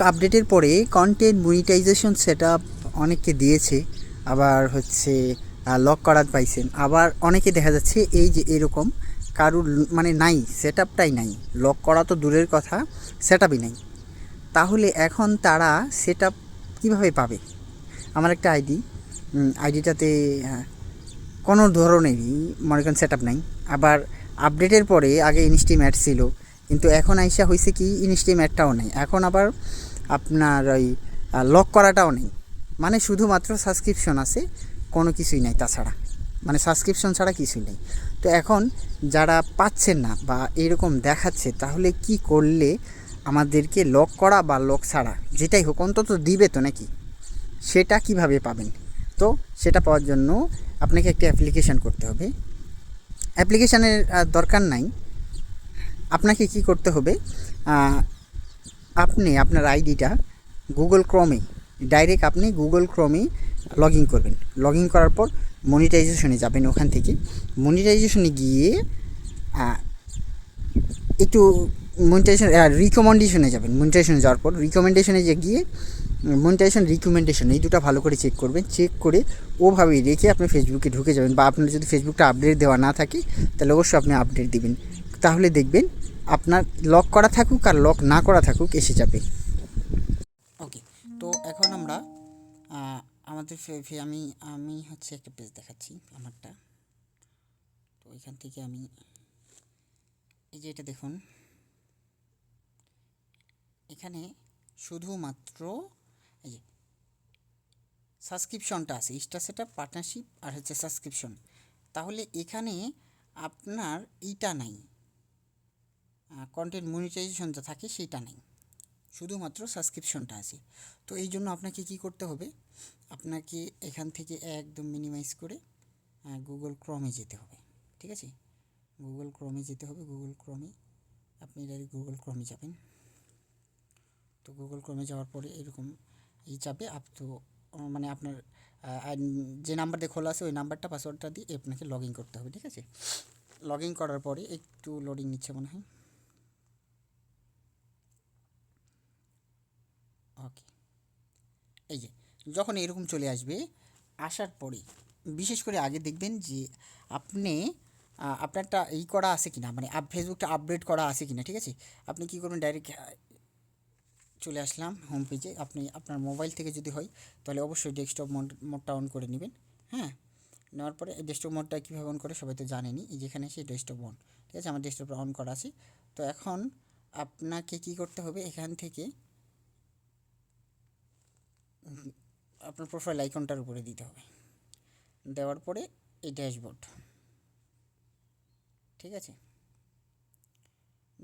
আপডেটের পরে content monetization setup অনেককে দিয়েছে, আবার হচ্ছে লক করা পাইছেন, আবার অনেকে দেখা যাচ্ছে এই যে এরকম কারুর মানে নাই, সেটআপটাই নাই, লক করা তো দূরের কথা, সেটআপই নাই। তাহলে এখন তারা সেটআপ কীভাবে পাবে? আমার একটা আইডিটাতে কোনো ধরনেরই মনে করেন সেটআপ নাই। আবার আপডেটের পরে আগে ইনস্টিম অ্যাড ছিল, কিন্তু এখন আইসা হয়েছে কি ইনস্টিম অ্যাডটাও নেই, এখন আবার আপনার ওই লক করাটাও নেই, মানে শুধুমাত্র সাবস্ক্রিপশন আছে, কোনো কিছুই নাই তাছাড়া, মানে সাবস্ক্রিপশন ছাড়া কিছুই নেই। তো এখন যারা পাচ্ছেন না বা এরকম দেখাচ্ছে, তাহলে কি করলে আমাদেরকে লক করা বা লক ছাড়া যেটাই হোক অন্তত দিবে তো নাকি, সেটা কিভাবে পাবেন? তো সেটা পাওয়ার জন্য আপনাকে একটা অ্যাপ্লিকেশান করতে হবে। অ্যাপ্লিকেশানের দরকার নাই, আপনাকে কি করতে হবে, আপনি আপনার আইডিটা গুগল ক্রোমে ডাইরেক্ট আপনি গুগল ক্রোমে লগ ইন করবেন। লগ ইন করার পর মনিটাইজেশনে যাবেন, ওখান থেকে মনিটাইজেশনে গিয়ে একটু মনিটাইজেশন রিকমেন্ডেশনে যাবেন। মনিটাইজেশনে যাওয়ার পর রিকমেন্ডেশনে গিয়ে মনিটাইজেশন রিকমেন্ডেশন এই দুটো ভালো করে চেক করবেন। চেক করে ওভাবেই রেখে আপনি ফেসবুকে ঢুকে যাবেন, বা আপনার যদি ফেসবুকটা আপডেট দেওয়া না থাকে তাহলে অবশ্যই আপনি আপডেট দিবেন। তাহলে দেখবেন আপনার লক করা থাকুক আর লক না করা থাকুক এসে যাবে। ওকে, তো এখন আমরা আমাদের আমি আমি হচ্ছে একটা পেজ দেখাচ্ছি আমারটা। তো এখান থেকে আমি এই যে এটা দেখুন, এখানে শুধুমাত্র এই যে সাবস্ক্রিপশনটা আছে, স্টার সেটআপ, পার্টনারশিপ আর হচ্ছে সাবস্ক্রিপশন। তাহলে এখানে আপনার এইটা নাই, কন্টেন্ট মনিটাইজেশন যা থাকে সেইটা নেই, শুধুমাত্র সাবস্ক্রিপশনটা আছে। তো এই জন্য আপনাকে কি করতে হবে, আপনাকে এখান থেকে একদম মিনিমাইজ করে গুগল ক্রোমে যেতে হবে। ঠিক আছে, গুগল ক্রোমে যেতে হবে। গুগল ক্রোমে আপনি ডাইরেক্ট গুগল ক্রোমে যাবেন। তো গুগল ক্রোমে যাওয়ার পরে এরকম এই যাবে তো মানে আপনার যে নাম্বার দিয়ে খোলা আছে ওই নাম্বারটা পাসওয়ার্ডটা দিয়ে আপনাকে লগ ইন করতে হবে। ঠিক আছে, লগ ইন করার পরে একটু লোডিং নিচ্ছে মনে হয়। ওকে, এই যে যখন এরকম চলে আসবে, আসার পরে বিশেষ করে আগে দেখবেন যে আপনি আপনারটা এই করা আছে কিনা, মানে ফেসবুকটা আপডেট করা আছে কিনা। ঠিক আছে, আপনি কী করবেন, ডাইরেক্ট চলে আসলাম হোম পেজে। আপনি আপনার মোবাইল থেকে যদি হয় তাহলে অবশ্যই ডেস্কটপ মোডটা অন করে নেবেন। হ্যাঁ, নেওয়ার পরে এই ডেস্কটপ মোডটা কীভাবে অন করে সবাই তো জানেনি, এই যেখানে সেই ডেস্কটপ অন। ঠিক আছে, আমার ডেস্কটপটা অন করা আছে। তো এখন আপনাকে কি করতে হবে, এখান থেকে আপনার প্রোফাইল আইকনটার উপরে দিতে হবে। দেওয়ার পরে এই ড্যাশবোর্ড, ঠিক আছে,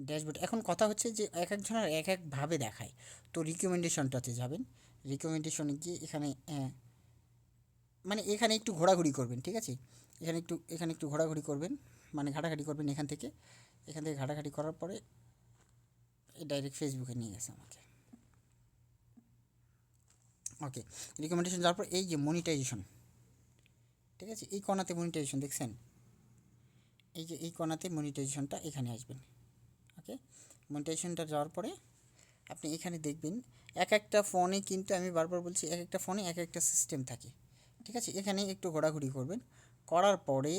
ড্যাশবোর্ড। এখন কথা হচ্ছে যে এক একজনের এক একভাবে দেখায়। তো রিকমেন্ডেশনটাতে যাবেন, রিকমেন্ডেশনে গিয়ে এখানে মানে এখানে একটু ঘোরাঘুরি করবেন। ঠিক আছে, এখানে একটু ঘোরাঘুরি করবেন, মানে ঘাটাঘাটি করবেন এখান থেকে ঘাটাঘাটি করার পরে ডাইরেক্ট ফেসবুকে নিয়ে গেছে আমাকে। ওকে, রিকমেন্ডেশন যাওয়ার পর এই যে মনিটাইজেশন, ঠিক আছে, এই কোণাতে মনিটাইজেশন দেখছেন, এই যে এই কোণাতে মনিটাইজেশনটা এখানে আসবেন। ওকে, মনিটাইজেশনটা যাওয়ার পরে আপনি এখানে দেখবেন এক একটা ফোনে, কিন্তু আমি বারবার বলছি এক একটা ফোনে এক একটা সিস্টেম থাকে। ঠিক আছে, এখানে একটু ঘোরাঘুরি করবেন, করার পরে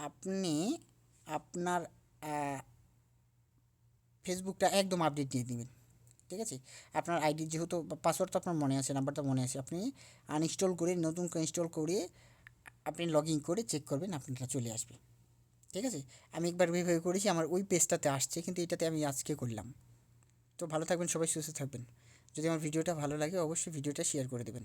আপনি আপনার ফেসবুকটা একদম আপডেট দিয়ে দেবেন। ঠিক আছে, আপনার আইডি যেহেতু পাসওয়ার্ড তো আপনার মনে আছে, নাম্বারটা মনে আছে, আপনি আনইনস্টল করে নতুন করে ইনস্টল করে আপনি লগ ইন করে চেক করবেন, আপনারটা চলে আসবে। ঠিক আছে, আমি একবার ভেরিফাই করেছি, আমার ওই পেজটাতে আসছে, কিন্তু এটাতে আমি আজকে করলাম। তো ভালো থাকবেন সবাই, সুস্থ থাকবেন। যদি আমার ভিডিওটা ভালো লাগে অবশ্যই ভিডিওটা শেয়ার করে দেবেন।